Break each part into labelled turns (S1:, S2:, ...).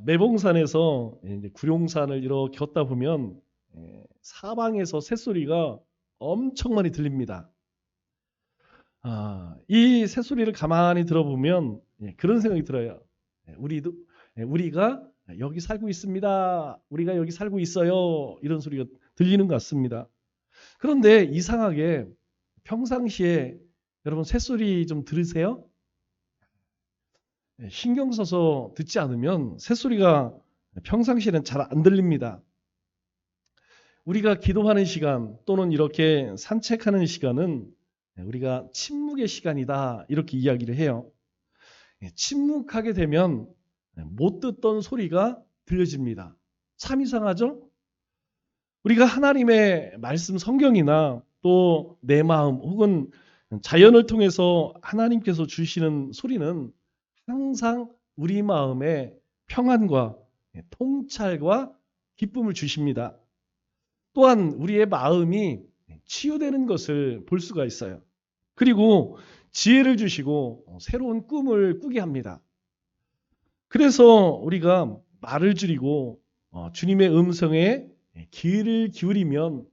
S1: 매봉산에서 이제 구룡산을 이렇게 걷다 보면 사방에서 새소리가 엄청 많이 들립니다. 이 새소리를 가만히 들어보면 그런 생각이 들어요. 우리가 여기 살고 있습니다. 우리가 여기 살고 있어요. 이런 소리가 들리는 것 같습니다. 그런데 이상하게 평상시에 여러분 새소리 좀 들으세요? 신경 써서 듣지 않으면 새소리가 평상시에는 잘 안 들립니다. 우리가 기도하는 시간 또는 이렇게 산책하는 시간은 우리가 침묵의 시간이다 이렇게 이야기를 해요. 침묵하게 되면 못 듣던 소리가 들려집니다. 참 이상하죠? 우리가 하나님의 말씀 성경이나 또 내 마음 혹은 자연을 통해서 하나님께서 주시는 소리는 항상 우리 마음에 평안과 통찰과 기쁨을 주십니다. 또한 우리의 마음이 치유되는 것을 볼 수가 있어요. 그리고 지혜를 주시고 새로운 꿈을 꾸게 합니다. 그래서 우리가 말을 줄이고 주님의 음성에 귀를 기울이면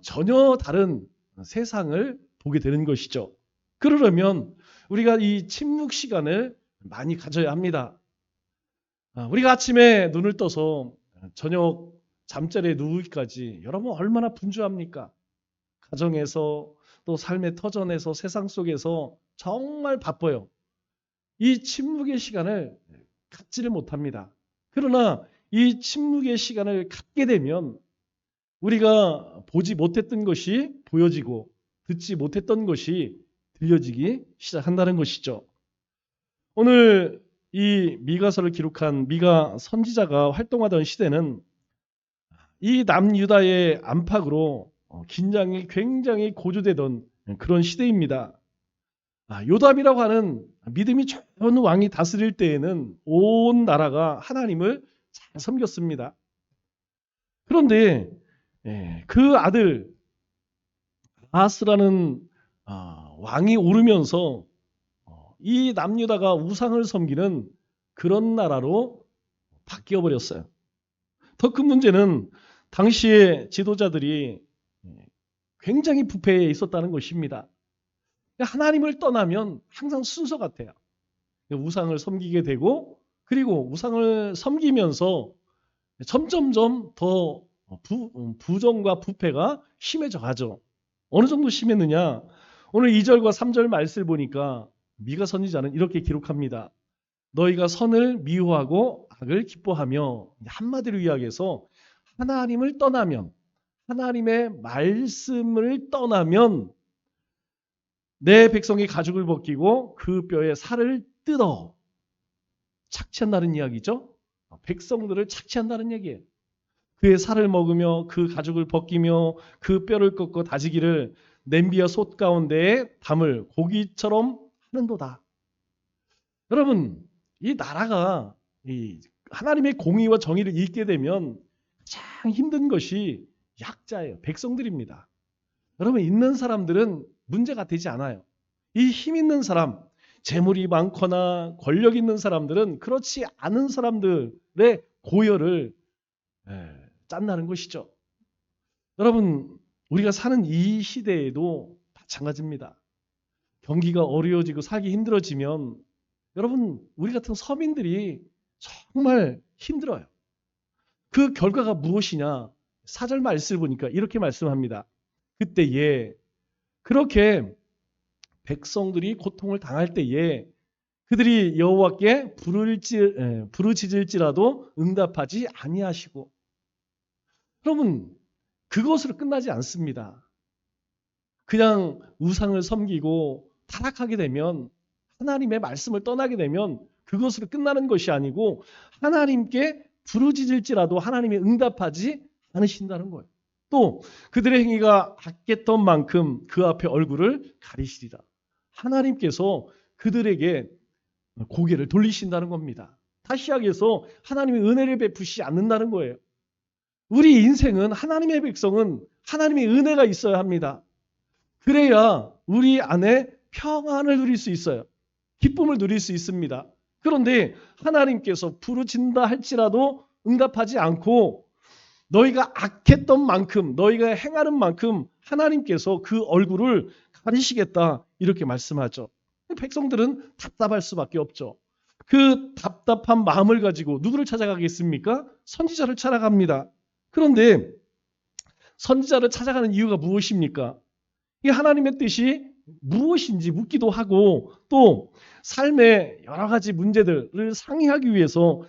S1: 전혀 다른 세상을 보게 되는 것이죠. 그러려면 우리가 이 침묵 시간을 많이 가져야 합니다. 우리가 아침에 눈을 떠서 저녁 잠자리에 누우기까지 여러분 얼마나 분주합니까? 가정에서 또 삶의 터전에서 세상 속에서 정말 바빠요. 이 침묵의 시간을 갖지를 못합니다. 그러나 이 침묵의 시간을 갖게 되면 우리가 보지 못했던 것이 보여지고 듣지 못했던 것이 들려지기 시작한다는 것이죠. 오늘 이 미가서를 기록한 미가 선지자가 활동하던 시대는 이 남유다의 안팎으로 긴장이 굉장히 고조되던 그런 시대입니다. 요담이라고 하는 믿음이 좋은 왕이 다스릴 때에는 온 나라가 하나님을 잘 섬겼습니다. 그런데 그 아들 아하스라는 왕이 오르면서 이 남유다가 우상을 섬기는 그런 나라로 바뀌어 버렸어요. 더 큰 문제는 당시의 지도자들이 굉장히 부패해 있었다는 것입니다. 하나님을 떠나면 항상 순서 같아요. 우상을 섬기게 되고 그리고 우상을 섬기면서 점점점 더 부정과 부패가 심해져 가죠. 어느 정도 심했느냐? 오늘 2절과 3절 말씀을 보니까 미가 선지자는 이렇게 기록합니다. 너희가 선을 미워하고 악을 기뻐하며 한마디로 이야기해서 하나님을 떠나면 하나님의 말씀을 떠나면 내 백성이 가죽을 벗기고 그 뼈에 살을 뜯어 착취한다는 이야기죠. 백성들을 착취한다는 얘기예요. 그의 살을 먹으며 그 가죽을 벗기며 그 뼈를 꺾고 다지기를 냄비와 솥 가운데에 담을 고기처럼 하는도다. 여러분, 이 나라가 하나님의 공의와 정의를 잃게 되면 가장 힘든 것이 약자예요. 백성들입니다. 여러분, 있는 사람들은 문제가 되지 않아요. 이 힘 있는 사람, 재물이 많거나 권력 있는 사람들은 그렇지 않은 사람들의 고열을 짠다는 것이죠. 여러분, 우리가 사는 이 시대에도 마찬가지입니다. 경기가 어려워지고 살기 힘들어지면 여러분, 우리 같은 서민들이 정말 힘들어요. 그 결과가 무엇이냐? 4절 말씀을 보니까 이렇게 말씀합니다. 그때에 그렇게 백성들이 고통을 당할 때에 그들이 여호와께 부르짖을지라도 응답하지 아니하시고 여러분 그것으로 끝나지 않습니다. 그냥 우상을 섬기고 타락하게 되면 하나님의 말씀을 떠나게 되면 그것으로 끝나는 것이 아니고 하나님께 부르짖을지라도 하나님이 응답하지 않으신다는 거예요. 또 그들의 행위가 악했던 만큼 그 앞에 얼굴을 가리시리라. 하나님께서 그들에게 고개를 돌리신다는 겁니다. 다시 이야기해서 하나님의 은혜를 베푸시지 않는다는 거예요. 우리 인생은 하나님의 백성은 하나님의 은혜가 있어야 합니다. 그래야 우리 안에 평안을 누릴 수 있어요. 기쁨을 누릴 수 있습니다. 그런데 하나님께서 부르신다 할지라도 응답하지 않고 너희가 악했던 만큼, 너희가 행하는 만큼 하나님께서 그 얼굴을 가리시겠다 이렇게 말씀하죠. 백성들은 답답할 수밖에 없죠. 그 답답한 마음을 가지고 누구를 찾아가겠습니까? 선지자를 찾아갑니다. 그런데 선지자를 찾아가는 이유가 무엇입니까? 이 하나님의 뜻이 무엇인지 묻기도 하고 또 삶의 여러 가지 문제들을 상의하기 위해서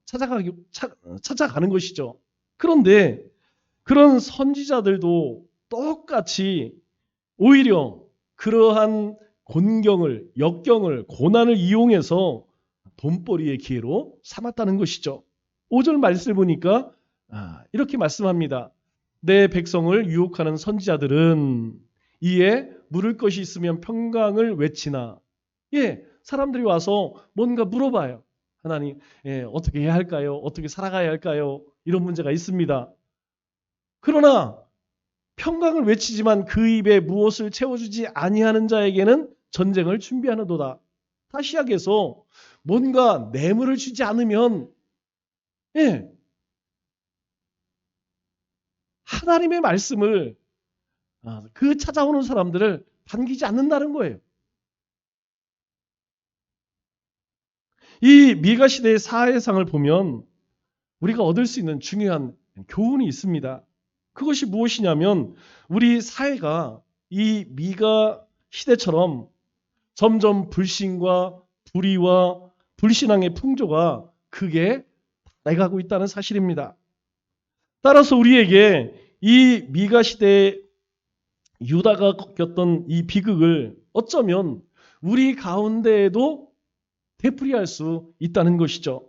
S1: 찾아가는 것이죠. 그런데 그런 선지자들도 똑같이 오히려 그러한 곤경을, 역경을, 고난을 이용해서 돈벌이의 기회로 삼았다는 것이죠. 5절 말씀을 보니까 이렇게 말씀합니다. 내 백성을 유혹하는 선지자들은 이에 물을 것이 있으면 평강을 외치나. 사람들이 와서 뭔가 물어봐요. 하나님, 어떻게 해야 할까요? 어떻게 살아가야 할까요? 이런 문제가 있습니다. 그러나 평강을 외치지만 그 입에 무엇을 채워주지 아니하는 자에게는 전쟁을 준비하는도다. 다시 시작해서 뭔가 뇌물을 주지 않으면 하나님의 말씀을 그 찾아오는 사람들을 반기지 않는다는 거예요. 이 미가 시대의 사회상을 보면 우리가 얻을 수 있는 중요한 교훈이 있습니다. 그것이 무엇이냐면 우리 사회가 이 미가 시대처럼 점점 불신과 불의와 불신앙의 풍조가 크게 나가고 있다는 사실입니다. 따라서 우리에게 이 미가 시대에 유다가 겪었던 이 비극을 어쩌면 우리 가운데에도 되풀이할 수 있다는 것이죠.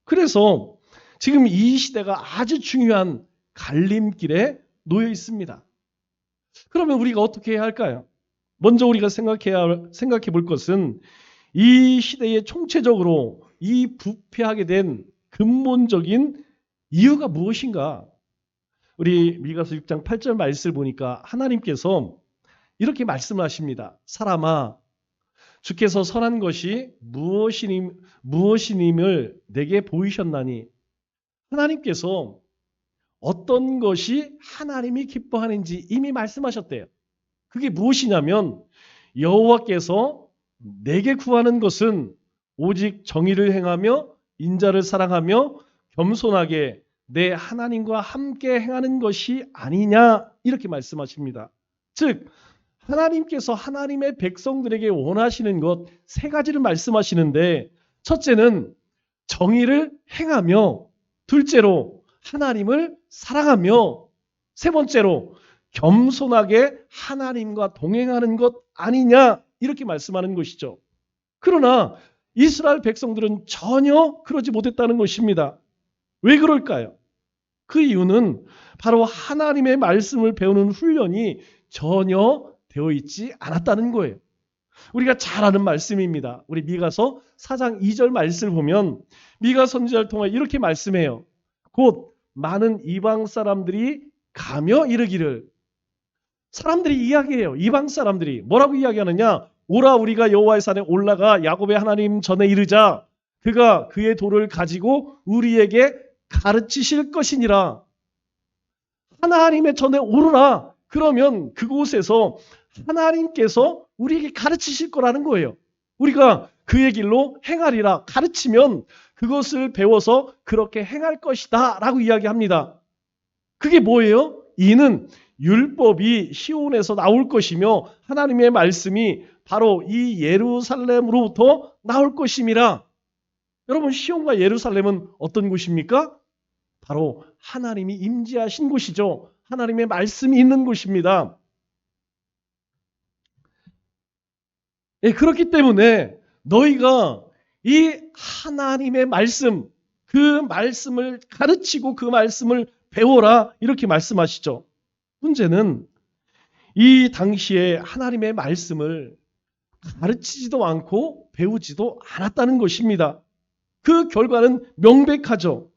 S1: 그래서 지금 이 시대가 아주 중요한 갈림길에 놓여 있습니다. 그러면 우리가 어떻게 해야 할까요? 먼저 우리가 생각해 볼 것은 이 시대에 총체적으로 이 부패하게 된 근본적인 이유가 무엇인가? 우리 미가서 6장 8절 말씀을 보니까 하나님께서 이렇게 말씀하십니다. 사람아, 주께서 선한 것이 무엇이님을 내게 보이셨나니. 하나님께서 어떤 것이 하나님이 기뻐하는지 이미 말씀하셨대요. 그게 무엇이냐면 여호와께서 내게 구하는 것은 오직 정의를 행하며 인자를 사랑하며 겸손하게 내 하나님과 함께 행하는 것이 아니냐 이렇게 말씀하십니다. 즉 하나님께서 하나님의 백성들에게 원하시는 것 세 가지를 말씀하시는데 첫째는 정의를 행하며 둘째로 하나님을 사랑하며 세 번째로 겸손하게 하나님과 동행하는 것 아니냐 이렇게 말씀하는 것이죠. 그러나 이스라엘 백성들은 전혀 그러지 못했다는 것입니다. 왜 그럴까요? 그 이유는 바로 하나님의 말씀을 배우는 훈련이 전혀 되어 있지 않았다는 거예요. 우리가 잘 아는 말씀입니다. 우리 미가서 4장 2절 말씀을 보면 미가 선지자를 통해 이렇게 말씀해요. 곧 많은 이방 사람들이 가며 이르기를. 사람들이 이야기해요. 이방 사람들이 뭐라고 이야기하느냐? 오라 우리가 여호와의 산에 올라가 야곱의 하나님 전에 이르자. 그가 그의 돌을 가지고 우리에게 가르치실 것이니라. 하나님의 전에 오르라. 그러면 그곳에서 하나님께서 우리에게 가르치실 거라는 거예요. 우리가 그의 길로 행하리라. 가르치면 그것을 배워서 그렇게 행할 것이다 라고 이야기합니다. 그게 뭐예요? 이는 율법이 시온에서 나올 것이며 하나님의 말씀이 바로 이 예루살렘으로부터 나올 것임이라. 여러분 시온과 예루살렘은 어떤 곳입니까? 바로 하나님이 임재하신 곳이죠. 하나님의 말씀이 있는 곳입니다. 그렇기 때문에 너희가 이 하나님의 말씀, 그 말씀을 가르치고 그 말씀을 배워라 이렇게 말씀하시죠. 문제는 이 당시에 하나님의 말씀을 가르치지도 않고 배우지도 않았다는 것입니다. 그 결과는 명백하죠.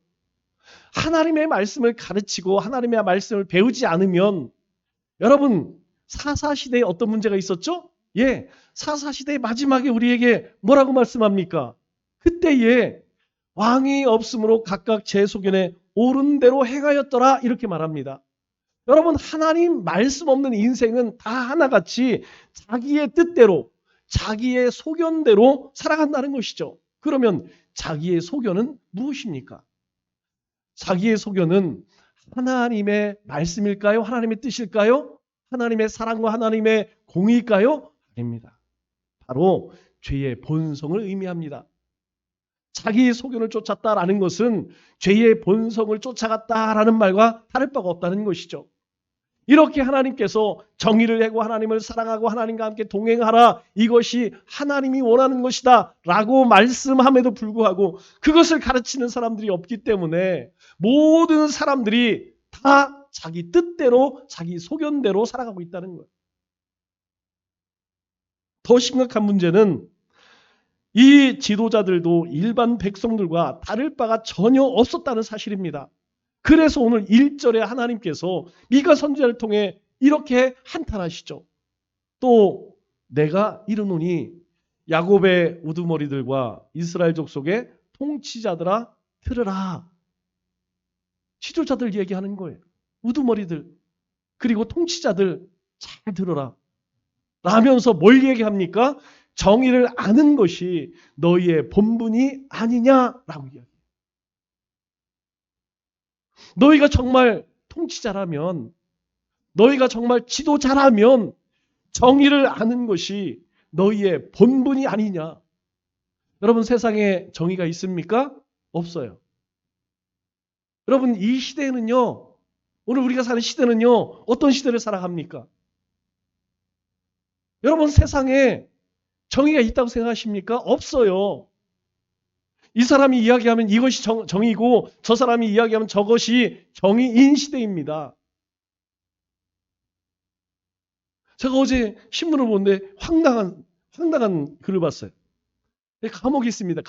S1: 하나님의 말씀을 가르치고 하나님의 말씀을 배우지 않으면 여러분 사사시대에 어떤 문제가 있었죠? 사사시대의 마지막에 우리에게 뭐라고 말씀합니까? 그때에 왕이 없으므로 각각 제 소견에 옳은 대로 행하였더라 이렇게 말합니다. 여러분, 하나님 말씀 없는 인생은 다 하나같이 자기의 뜻대로 자기의 소견대로 살아간다는 것이죠. 그러면 자기의 소견은 무엇입니까? 자기의 소견은 하나님의 말씀일까요? 하나님의 뜻일까요? 하나님의 사랑과 하나님의 공의일까요? 아닙니다. 바로 죄의 본성을 의미합니다. 자기의 소견을 쫓았다라는 것은 죄의 본성을 쫓아갔다라는 말과 다를 바가 없다는 것이죠. 이렇게 하나님께서 정의를 행하고 하나님을 사랑하고 하나님과 함께 동행하라, 이것이 하나님이 원하는 것이다 라고 말씀함에도 불구하고 그것을 가르치는 사람들이 없기 때문에 모든 사람들이 다 자기 뜻대로 자기 소견대로 살아가고 있다는 거예요. 더 심각한 문제는 이 지도자들도 일반 백성들과 다를 바가 전혀 없었다는 사실입니다. 그래서 오늘 1절에 하나님께서 미가 선지자를 통해 이렇게 한탄하시죠. 또 내가 이르노니 야곱의 우두머리들과 이스라엘 족속의 통치자들아 들으라. 지도자들 얘기하는 거예요. 우두머리들 그리고 통치자들 잘 들어라. 라면서 뭘 얘기합니까? 정의를 아는 것이 너희의 본분이 아니냐라고 이야기해요. 너희가 정말 통치자라면, 너희가 정말 지도자라면 정의를 아는 것이 너희의 본분이 아니냐. 여러분, 세상에 정의가 있습니까? 없어요. 여러분, 이 시대는요, 오늘 우리가 사는 시대는요, 어떤 시대를 살아갑니까? 여러분, 세상에 정의가 있다고 생각하십니까? 없어요. 이 사람이 이야기하면 이것이 정의고 저 사람이 이야기하면 저것이 정의인 시대입니다. 제가 어제 신문을 보는데 황당한 글을 봤어요. 감옥이 있습니다.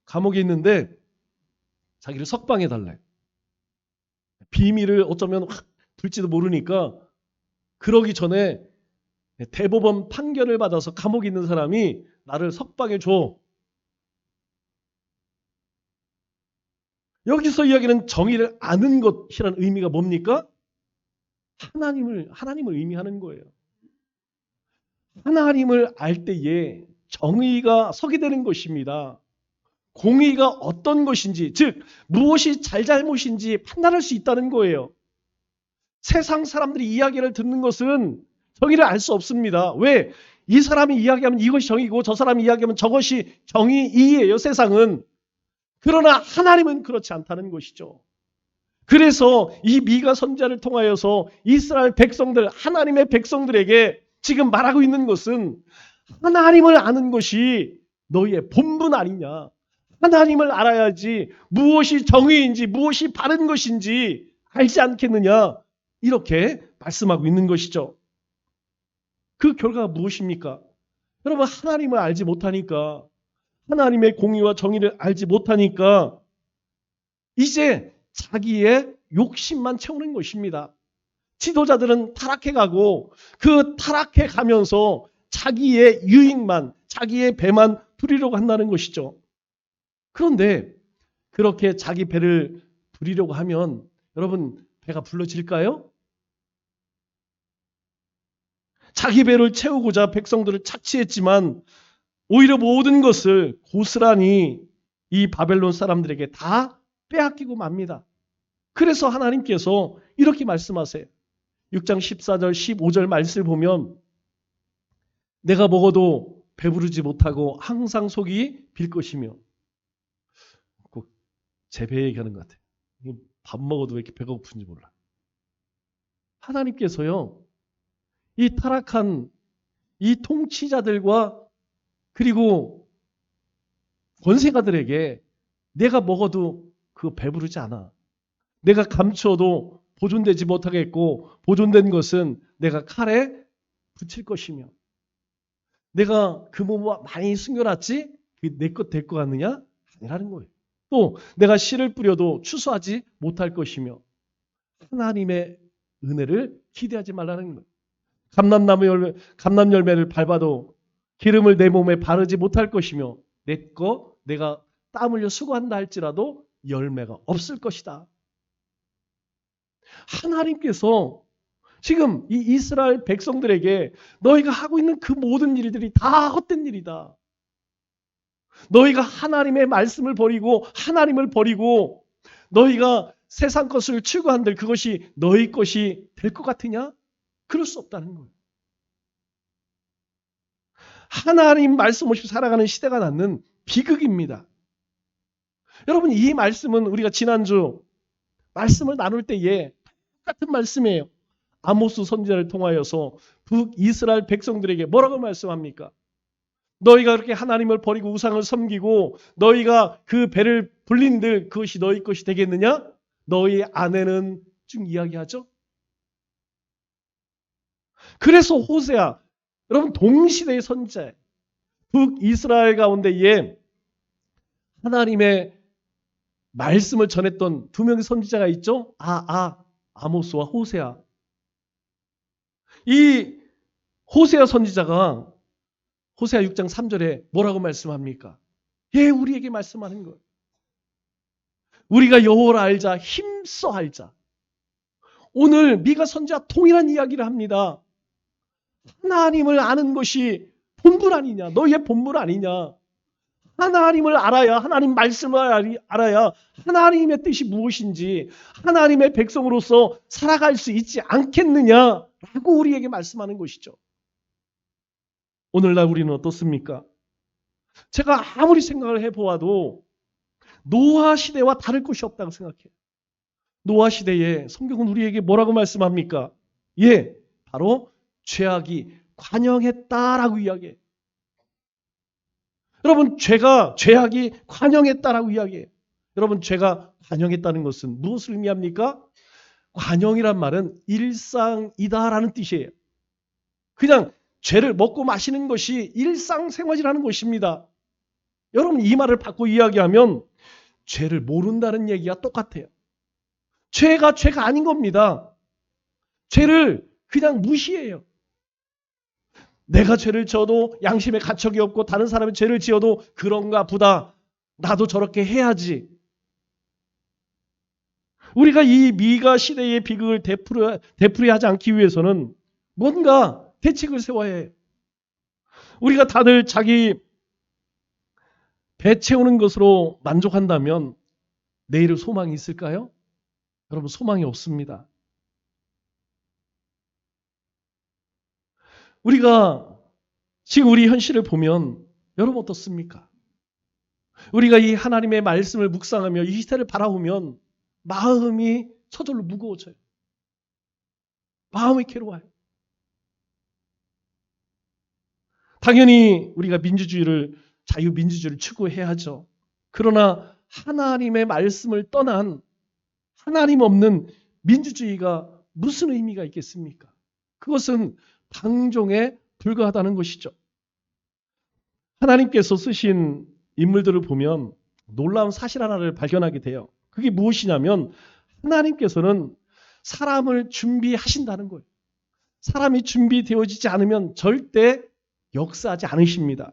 S1: 감옥이 있는데 자기를 석방해달래. 비밀을 어쩌면 확 불지도 모르니까 그러기 전에 대법원 판결을 받아서 감옥에 있는 사람이 나를 석방해줘. 여기서 이야기는 정의를 아는 것이라는 의미가 뭡니까? 하나님을 의미하는 거예요. 하나님을 알 때에 정의가 서게 되는 것입니다. 공의가 어떤 것인지, 즉 무엇이 잘잘못인지 판단할 수 있다는 거예요. 세상 사람들이 이야기를 듣는 것은 정의를 알 수 없습니다. 왜? 이 사람이 이야기하면 이것이 정의고 저 사람이 이야기하면 저것이 정의이에요, 세상은. 그러나 하나님은 그렇지 않다는 것이죠. 그래서 이 미가 선지자를 통하여서 이스라엘 백성들, 하나님의 백성들에게 지금 말하고 있는 것은 하나님을 아는 것이 너희의 본분 아니냐. 하나님을 알아야지 무엇이 정의인지 무엇이 바른 것인지 알지 않겠느냐. 이렇게 말씀하고 있는 것이죠. 그 결과가 무엇입니까? 여러분, 하나님을 알지 못하니까, 하나님의 공의와 정의를 알지 못하니까 이제 자기의 욕심만 채우는 것입니다. 지도자들은 타락해가고 그 타락해가면서 자기의 유익만, 자기의 배만 부리려고 한다는 것이죠. 그런데 그렇게 자기 배를 부리려고 하면 여러분, 배가 불러질까요? 자기 배를 채우고자 백성들을 착취했지만 오히려 모든 것을 고스란히 이 바벨론 사람들에게 다 빼앗기고 맙니다. 그래서 하나님께서 이렇게 말씀하세요. 6장 14절 15절 말씀을 보면 내가 먹어도 배부르지 못하고 항상 속이 빌 것이며, 꼭 제 배 얘기하는 것 같아요. 밥 먹어도 왜 이렇게 배가 고픈지 몰라. 하나님께서요, 이 타락한 이 통치자들과 그리고 권세가들에게 내가 먹어도 그거 배부르지 않아. 내가 감추어도 보존되지 못하겠고 보존된 것은 내가 칼에 붙일 것이며, 내가 그 몸을 많이 숨겨놨지 내 것 될 것 같느냐? 아니라는 거예요. 또 내가 씨를 뿌려도 추수하지 못할 것이며 하나님의 은혜를 기대하지 말라는 거예요. 감람 열매를 밟아도 기름을 내 몸에 바르지 못할 것이며 내 거 내가 땀 흘려 수고한다 할지라도 열매가 없을 것이다. 하나님께서 지금 이 이스라엘 백성들에게 너희가 하고 있는 그 모든 일들이 다 헛된 일이다. 너희가 하나님의 말씀을 버리고 하나님을 버리고 너희가 세상 것을 추구한들 그것이 너희 것이 될 것 같으냐? 그럴 수 없다는 거예요. 하나님 말씀 없이 살아가는 시대가 낳는 비극입니다. 여러분, 이 말씀은 우리가 지난주 말씀을 나눌 때에 똑같은 말씀이에요. 아모스 선지자를 통하여서 북이스라엘 백성들에게 뭐라고 말씀합니까? 너희가 그렇게 하나님을 버리고 우상을 섬기고 너희가 그 배를 불린들 그것이 너희 것이 되겠느냐? 너희 아내는 쭉 이야기하죠. 그래서 호세아, 여러분 동시대의 선지자, 북이스라엘 가운데에 하나님의 말씀을 전했던 두 명의 선지자가 있죠. 아모스와 호세아. 이 호세아 선지자가 호세아 6장 3절에 뭐라고 말씀합니까? 예, 우리에게 말씀하는 거예요. 우리가 여호와를 알자, 힘써 알자. 오늘 미가 선지자 동일한 이야기를 합니다. 하나님을 아는 것이 본분 아니냐? 너희의 본분 아니냐? 하나님을 알아야, 하나님 말씀을 알아야 하나님의 뜻이 무엇인지 하나님의 백성으로서 살아갈 수 있지 않겠느냐라고 우리에게 말씀하는 것이죠. 오늘날 우리는 어떻습니까? 제가 아무리 생각을 해보아도 노아 시대와 다를 것이 없다고 생각해요. 노아 시대에 성경은 우리에게 뭐라고 말씀합니까? 예, 바로 죄악이 관영했다라고 이야기해요. 여러분, 죄악이 관영했다라고 이야기해요. 여러분, 죄가 관영했다는 것은 무엇을 의미합니까? 관영이란 말은 일상이다라는 뜻이에요. 그냥 죄를 먹고 마시는 것이 일상생활이라는 것입니다. 여러분, 이 말을 바꿔 이야기하면 죄를 모른다는 얘기가 똑같아요. 죄가 아닌 겁니다. 죄를 그냥 무시해요. 내가 죄를 지어도 양심에 가책이 없고 다른 사람이 죄를 지어도 그런가 보다. 나도 저렇게 해야지. 우리가 이 미가 시대의 비극을 되풀이하지 않기 위해서는 뭔가 대책을 세워야 해요. 우리가 다들 자기 배 채우는 것으로 만족한다면 내일의 소망이 있을까요? 여러분, 소망이 없습니다. 우리가 지금 우리 현실을 보면 여러분 어떻습니까? 우리가 이 하나님의 말씀을 묵상하며 이 시대를 바라보면 마음이 저절로 무거워져요. 마음이 괴로워요. 당연히 우리가 자유민주주의를 추구해야죠. 그러나 하나님의 말씀을 떠난 하나님 없는 민주주의가 무슨 의미가 있겠습니까? 그것은 방종에 불과하다는 것이죠. 하나님께서 쓰신 인물들을 보면 놀라운 사실 하나를 발견하게 돼요. 그게 무엇이냐면 하나님께서는 사람을 준비하신다는 거예요. 사람이 준비되어지지 않으면 절대 역사하지 않으십니다.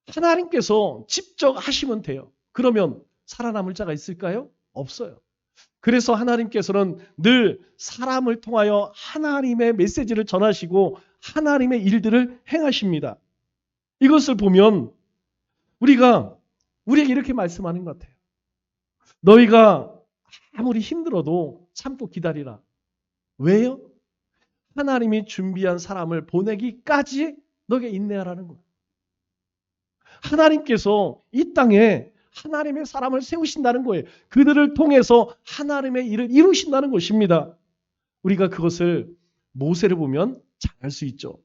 S1: 하나님께서 직접 하시면 돼요. 그러면 살아남을 자가 있을까요? 없어요. 그래서 하나님께서는 늘 사람을 통하여 하나님의 메시지를 전하시고 하나님의 일들을 행하십니다. 이것을 보면 우리에게 이렇게 말씀하는 것 같아요. 너희가 아무리 힘들어도 참고 기다리라. 왜요? 하나님이 준비한 사람을 보내기까지 너에게 인내하라는 거예요. 하나님께서 이 땅에 하나님의 사람을 세우신다는 거예요. 그들을 통해서 하나님의 일을 이루신다는 것입니다. 우리가 그것을 모세를 보면 잘 알 수 있죠.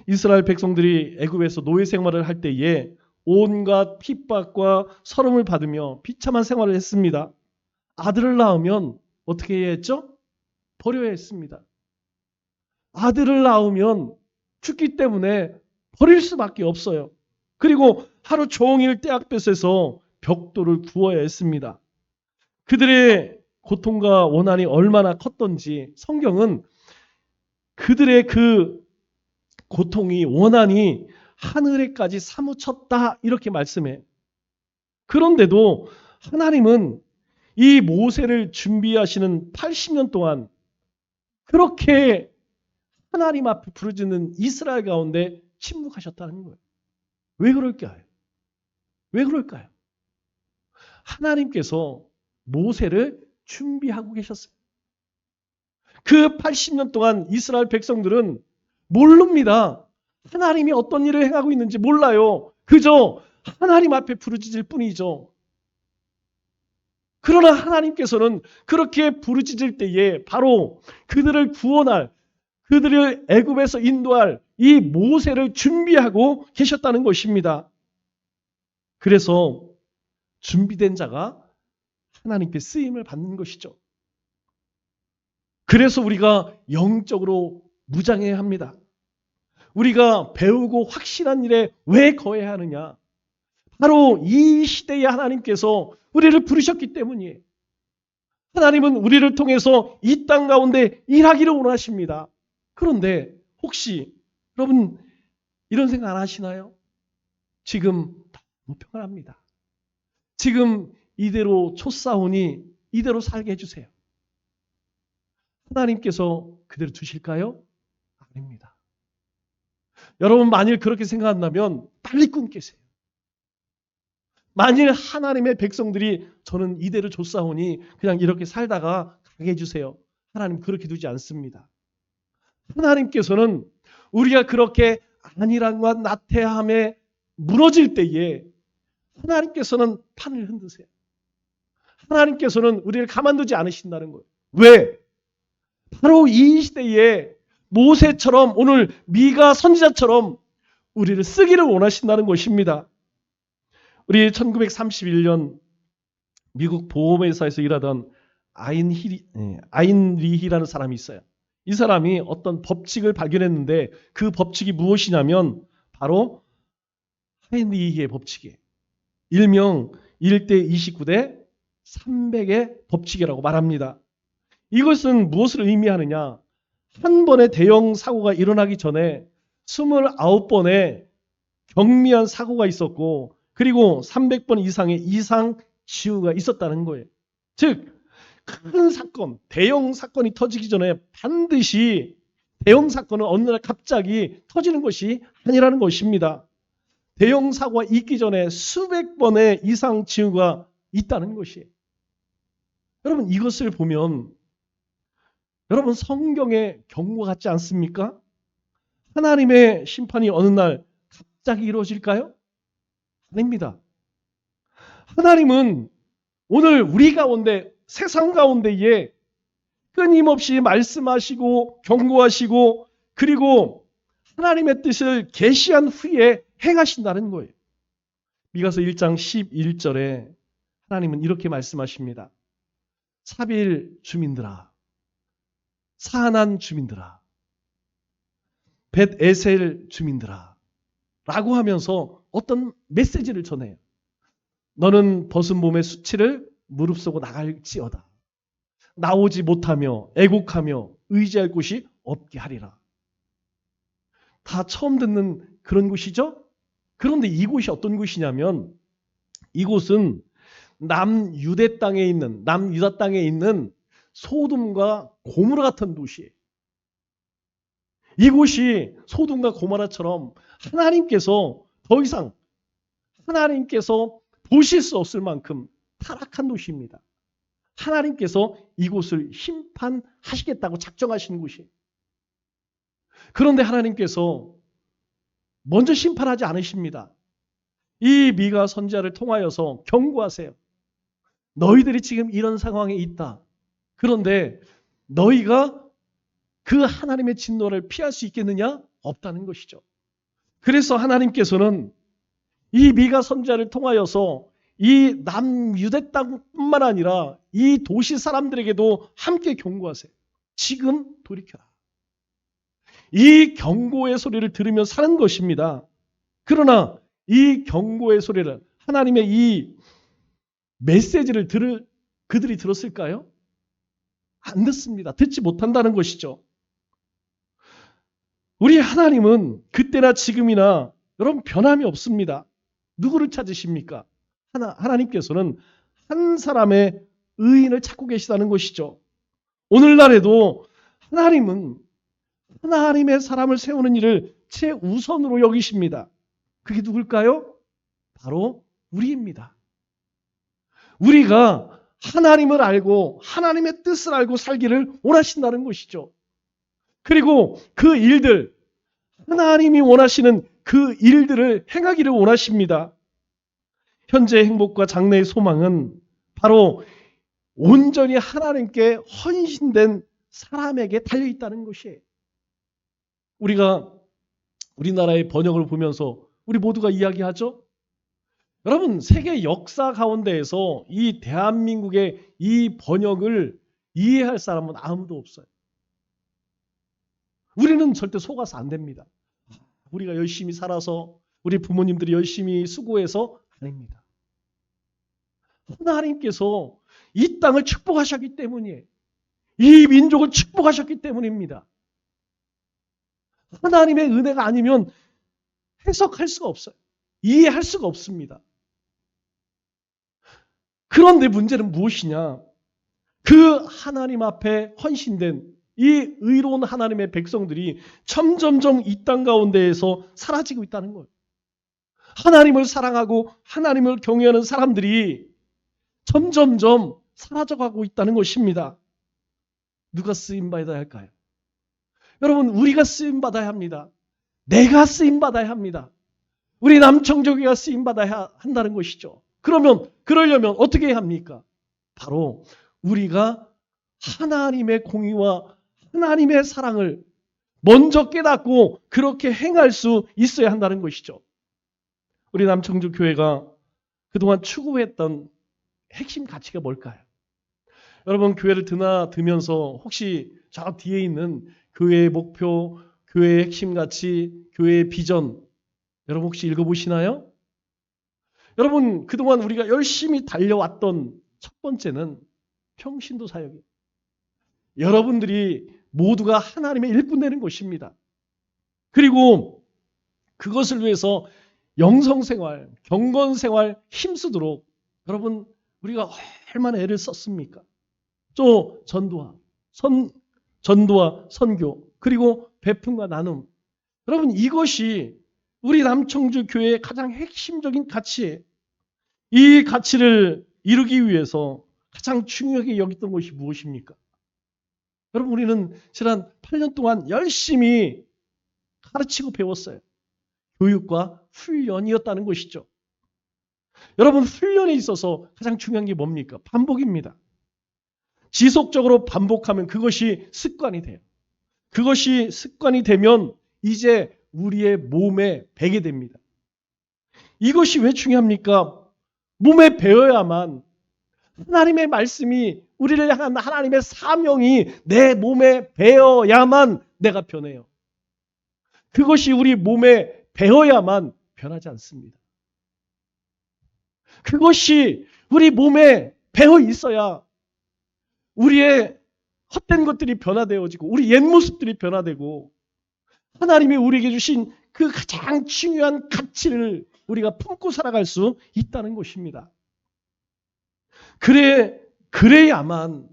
S1: 이스라엘 백성들이 애굽에서 노예 생활을 할 때에 온갖 핍박과 서름을 받으며 비참한 생활을 했습니다. 아들을 낳으면 어떻게 해야 했죠? 버려야 했습니다. 아들을 낳으면 죽기 때문에 버릴 수밖에 없어요. 그리고 하루 종일 떼약볕에서 벽돌을 구워야 했습니다. 그들의 고통과 원한이 얼마나 컸던지 성경은 그들의 그 고통이 원한이 하늘에까지 사무쳤다 이렇게 말씀해요. 그런데도 하나님은 이 모세를 준비하시는 80년 동안 그렇게 하나님 앞에 부르짖는 이스라엘 가운데 침묵하셨다는 거예요. 왜 그럴까요? 왜 그럴까요? 하나님께서 모세를 준비하고 계셨어요. 그 80년 동안 이스라엘 백성들은 모릅니다. 하나님이 어떤 일을 행하고 있는지 몰라요. 그저 하나님 앞에 부르짖을 뿐이죠. 그러나 하나님께서는 그렇게 부르짖을 때에 바로 그들을 구원할, 그들을 애굽에서 인도할 이 모세를 준비하고 계셨다는 것입니다. 그래서 준비된 자가 하나님께 쓰임을 받는 것이죠. 그래서 우리가 영적으로 무장해야 합니다. 우리가 배우고 확실한 일에 왜 거해야 하느냐? 바로 이 시대에 하나님께서 우리를 부르셨기 때문이에요. 하나님은 우리를 통해서 이 땅 가운데 일하기를 원하십니다. 그런데 혹시 여러분 이런 생각 안 하시나요? 지금 너무 평안합니다. 지금 이대로 쫓사오니 이대로 살게 해주세요. 하나님께서 그대로 두실까요? 아닙니다. 여러분 만일 그렇게 생각한다면 빨리 꿈 깨세요. 만일 하나님의 백성들이 저는 이대로 쫓사오니 그냥 이렇게 살다가 가게 해주세요. 하나님 그렇게 두지 않습니다. 하나님께서는 우리가 그렇게 안일함과 나태함에 무너질 때에 하나님께서는 판을 흔드세요. 하나님께서는 우리를 가만두지 않으신다는 거예요. 왜? 바로 이 시대에 모세처럼 오늘 미가 선지자처럼 우리를 쓰기를 원하신다는 것입니다. 우리 1931년 미국 보험회사에서 일하던 아인 리히라는 사람이 있어요. 이 사람이 어떤 법칙을 발견했는데 그 법칙이 무엇이냐면 바로 아인 리히의 법칙이에요. 일명 1대 29대 300의 법칙이라고 말합니다. 이것은 무엇을 의미하느냐? 한 번의 대형 사고가 일어나기 전에 29번의 경미한 사고가 있었고 그리고 300번 이상의 이상 징후가 있었다는 거예요. 즉 큰 사건, 대형 사건이 터지기 전에 반드시 대형 사건은 어느 날 갑자기 터지는 것이 아니라는 것입니다. 대형 사고가 있기 전에 수백 번의 이상 징후가 있다는 것이에요. 여러분 이것을 보면 여러분 성경의 경고 같지 않습니까? 하나님의 심판이 어느 날 갑자기 이루어질까요? 아닙니다. 하나님은 오늘 우리 가운데 세상 가운데에 끊임없이 말씀하시고 경고하시고 그리고 하나님의 뜻을 계시한 후에 행하신다는 거예요. 미가서 1장 11절에 하나님은 이렇게 말씀하십니다. 사빌 주민들아, 사난 주민들아, 벳에셀 주민들아 라고 하면서 어떤 메시지를 전해요. 너는 벗은 몸의 수치를 무릅쓰고 나갈지어다. 나오지 못하며 애곡하며 의지할 곳이 없게 하리라. 다 처음 듣는 그런 곳이죠? 그런데 이곳이 어떤 곳이냐면 이곳은 남유대 땅에 있는 남유다 땅에 있는 소돔과 고모라 같은 도시예요. 이곳이 소돔과 고모라처럼 하나님께서 더 이상 하나님께서 보실 수 없을 만큼 타락한 도시입니다. 하나님께서 이곳을 심판하시겠다고 작정하시는 곳이에요. 그런데 하나님께서 먼저 심판하지 않으십니다. 이 미가 선지자를 통하여서 경고하세요. 너희들이 지금 이런 상황에 있다. 그런데 너희가 그 하나님의 진노를 피할 수 있겠느냐? 없다는 것이죠. 그래서 하나님께서는 이 미가 선지자를 통하여서 이 남유대 땅뿐만 아니라 이 도시 사람들에게도 함께 경고하세요. 지금 돌이켜라. 이 경고의 소리를 들으며 사는 것입니다. 그러나 이 경고의 소리를 하나님의 이 메시지를 그들이 들었을까요? 안 듣습니다. 듣지 못한다는 것이죠. 우리 하나님은 그때나 지금이나 여러분 변함이 없습니다. 누구를 찾으십니까? 하나님께서는 한 사람의 의인을 찾고 계시다는 것이죠. 오늘날에도 하나님은 하나님의 사람을 세우는 일을 최우선으로 여기십니다. 그게 누굴까요? 바로 우리입니다. 우리가 하나님을 알고 하나님의 뜻을 알고 살기를 원하신다는 것이죠. 그리고 그 일들, 하나님이 원하시는 그 일들을 행하기를 원하십니다. 현재의 행복과 장래의 소망은 바로 온전히 하나님께 헌신된 사람에게 달려있다는 것이에요. 우리가 우리나라의 번역을 보면서 우리 모두가 이야기하죠? 여러분, 세계 역사 가운데에서 이 대한민국의 이 번역을 이해할 사람은 아무도 없어요. 우리는 절대 속아서 안 됩니다. 우리가 열심히 살아서 우리 부모님들이 열심히 수고해서 아닙니다. 하나님께서 이 땅을 축복하셨기 때문이에요. 이 민족을 축복하셨기 때문입니다. 하나님의 은혜가 아니면 해석할 수가 없어요. 이해할 수가 없습니다. 그런데 문제는 무엇이냐? 그 하나님 앞에 헌신된 이 의로운 하나님의 백성들이 점점점 이 땅 가운데에서 사라지고 있다는 거예요. 하나님을 사랑하고 하나님을 경외하는 사람들이 점점점 사라져가고 있다는 것입니다. 누가 쓰임받아야 할까요? 여러분, 우리가 쓰임받아야 합니다. 내가 쓰임받아야 합니다. 우리 남청교회가 쓰임받아야 한다는 것이죠. 그러려면 어떻게 해야 합니까? 바로 우리가 하나님의 공의와 하나님의 사랑을 먼저 깨닫고 그렇게 행할 수 있어야 한다는 것이죠. 우리 남청주교회가 그동안 추구했던 핵심 가치가 뭘까요? 여러분, 교회를 드나들면서 혹시 저 뒤에 있는 교회의 목표, 교회의 핵심 가치, 교회의 비전 여러분 혹시 읽어보시나요? 여러분, 그동안 우리가 열심히 달려왔던 첫 번째는 평신도 사역이에요. 여러분들이 모두가 하나님의 일꾼 되는 것입니다. 그리고 그것을 위해서 영성생활, 경건생활 힘쓰도록 여러분 우리가 얼마나 애를 썼습니까? 또 전도와 선교 그리고 베품과 나눔. 여러분, 이것이 우리 남청주 교회의 가장 핵심적인 가치예요. 이 가치를 이루기 위해서 가장 중요하게 여겼던 것이 무엇입니까? 여러분, 우리는 지난 8년 동안 열심히 가르치고 배웠어요. 교육과 훈련이었다는 것이죠. 여러분, 훈련에 있어서 가장 중요한 게 뭡니까? 반복입니다. 지속적으로 반복하면 그것이 습관이 돼요. 그것이 습관이 되면 이제 우리의 몸에 배게 됩니다. 이것이 왜 중요합니까? 몸에 배어야만 하나님의 말씀이 우리를 향한 하나님의 사명이 내 몸에 배어야만 내가 변해요. 그것이 우리 몸에 배어야만 변하지 않습니다. 그것이 우리 몸에 배어 있어야 우리의 헛된 것들이 변화되어지고 우리 옛 모습들이 변화되고 하나님이 우리에게 주신 그 가장 중요한 가치를 우리가 품고 살아갈 수 있다는 것입니다. 그래야만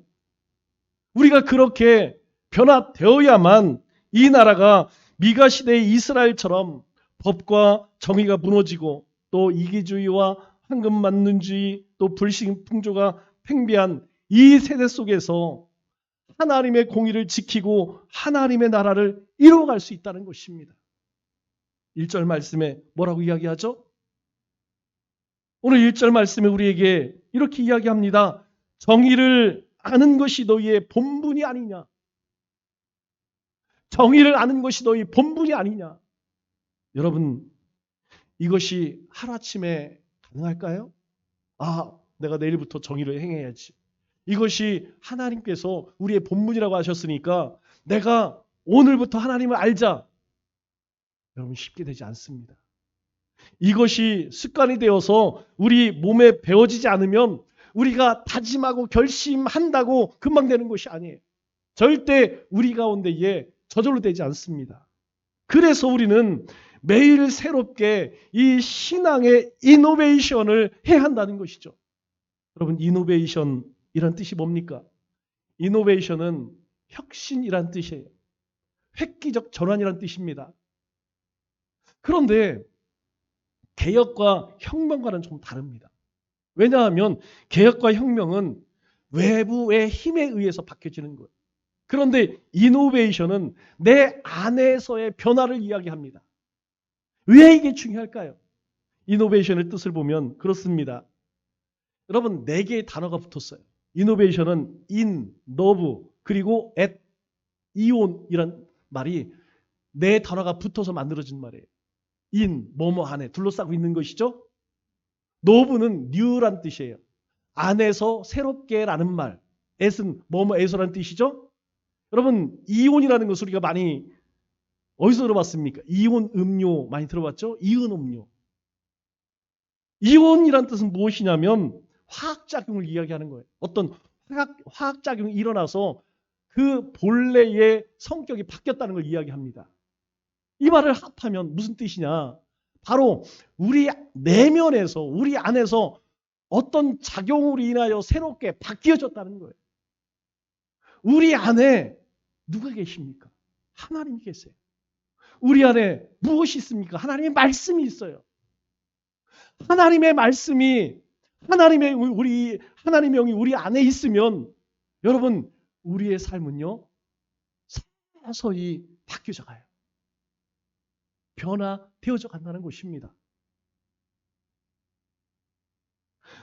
S1: 우리가 그렇게 변화되어야만 이 나라가 미가 시대의 이스라엘처럼 법과 정의가 무너지고 또 이기주의와 황금만능주의 또 불신풍조가 팽배한 이 세대 속에서 하나님의 공의를 지키고 하나님의 나라를 이루어갈 수 있다는 것입니다. 1절 말씀에 뭐라고 이야기하죠? 오늘 1절 말씀에 우리에게 이렇게 이야기합니다. 정의를 아는 것이 너희의 본분이 아니냐. 정의를 아는 것이 너희 본분이 아니냐. 여러분, 이것이 하루아침에 가능할까요? 내가 내일부터 정의를 행해야지. 이것이 하나님께서 우리의 본분이라고 하셨으니까 내가 오늘부터 하나님을 알자. 여러분, 쉽게 되지 않습니다. 이것이 습관이 되어서 우리 몸에 배어지지 않으면 우리가 다짐하고 결심한다고 금방 되는 것이 아니에요. 절대 우리 가운데에 저절로 되지 않습니다. 그래서 우리는 매일 새롭게 이 신앙의 이노베이션을 해야 한다는 것이죠. 여러분, 이노베이션이란 뜻이 뭡니까? 이노베이션은 혁신이란 뜻이에요. 획기적 전환이란 뜻입니다. 그런데 개혁과 혁명과는 좀 다릅니다. 왜냐하면 개혁과 혁명은 외부의 힘에 의해서 바뀌어지는 거예요. 그런데 이노베이션은 내 안에서의 변화를 이야기합니다. 왜 이게 중요할까요? 이노베이션의 뜻을 보면 그렇습니다. 여러분, 4개의 단어가 붙었어요. 이노베이션은 in, nov, 그리고 at, 이온이란 말이 4단어가 붙어서 만들어진 말이에요. in, 뭐뭐 안에 둘러싸고 있는 것이죠. nove는 new란 뜻이에요. 안에서 새롭게라는 말. at은 뭐뭐에서라는 뜻이죠. 여러분, 이온이라는 것을 우리가 많이 어디서 들어봤습니까? 이온 음료 많이 들어봤죠? 이온 음료. 이온이란 뜻은 무엇이냐면 화학작용을 이야기하는 거예요. 어떤 화학작용이 일어나서 그 본래의 성격이 바뀌었다는 걸 이야기합니다. 이 말을 합하면 무슨 뜻이냐? 바로 우리 내면에서, 우리 안에서 어떤 작용으로 인하여 새롭게 바뀌어졌다는 거예요. 우리 안에 누가 계십니까? 하나님이 계세요. 우리 안에 무엇이 있습니까? 하나님의 말씀이 있어요. 하나님의 말씀이 하나님의 영이 우리 안에 있으면 여러분, 우리의 삶은요 서서히 바뀌어져 가요. 변화되어져 간다는 것입니다.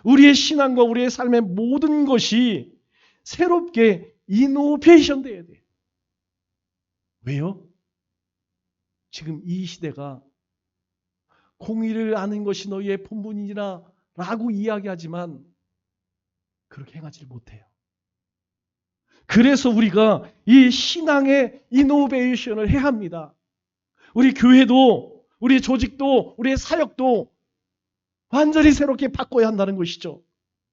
S1: 우리의 신앙과 우리의 삶의 모든 것이 새롭게 이노베이션 돼야 돼요. 왜요? 지금 이 시대가 공의를 아는 것이 너희의 본분이니라 라고 이야기하지만 그렇게 행하지 못해요. 그래서 우리가 이 신앙의 이노베이션을 해야 합니다. 우리 교회도, 우리 조직도, 우리의 사역도 완전히 새롭게 바꿔야 한다는 것이죠.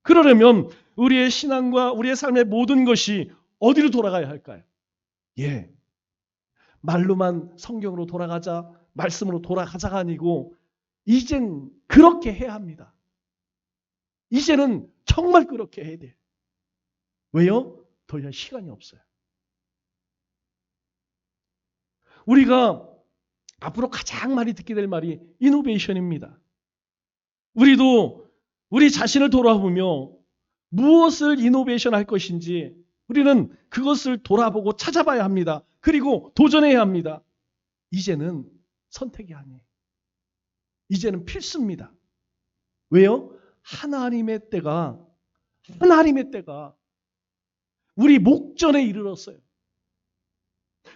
S1: 그러려면 우리의 신앙과 우리의 삶의 모든 것이 어디로 돌아가야 할까요? 예, 말로만 성경으로 돌아가자, 말씀으로 돌아가자가 아니고 이젠 그렇게 해야 합니다. 이제는 정말 그렇게 해야 돼요. 왜요? 더 이상 시간이 없어요. 우리가 앞으로 가장 많이 듣게 될 말이 이노베이션입니다. 우리도 우리 자신을 돌아보며 무엇을 이노베이션 할 것인지 우리는 그것을 돌아보고 찾아봐야 합니다. 그리고 도전해야 합니다. 이제는 선택이 아니에요. 이제는 필수입니다. 왜요? 하나님의 때가 우리 목전에 이르렀어요.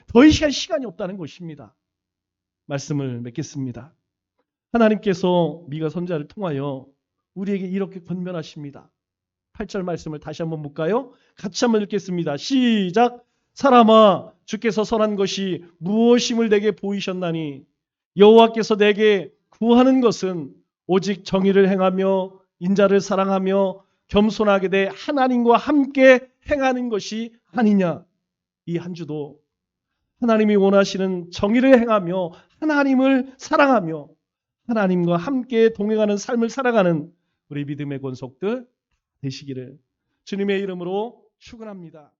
S1: 더 이상 시간이 없다는 것입니다. 말씀을 맺겠습니다. 하나님께서 미가 선지자를 통하여 우리에게 이렇게 권면하십니다. 8절 말씀을 다시 한번 볼까요? 같이 한번 읽겠습니다. 시작! 사람아, 주께서 선한 것이 무엇임을 내게 보이셨나니 여호와께서 내게 구하는 것은 오직 정의를 행하며 인자를 사랑하며 겸손하게 돼 하나님과 함께 행하는 것이 아니냐. 이 한 주도 하나님이 원하시는 정의를 행하며 하나님을 사랑하며 하나님과 함께 동행하는 삶을 살아가는 우리 믿음의 권속들 되시기를 주님의 이름으로 축원합니다.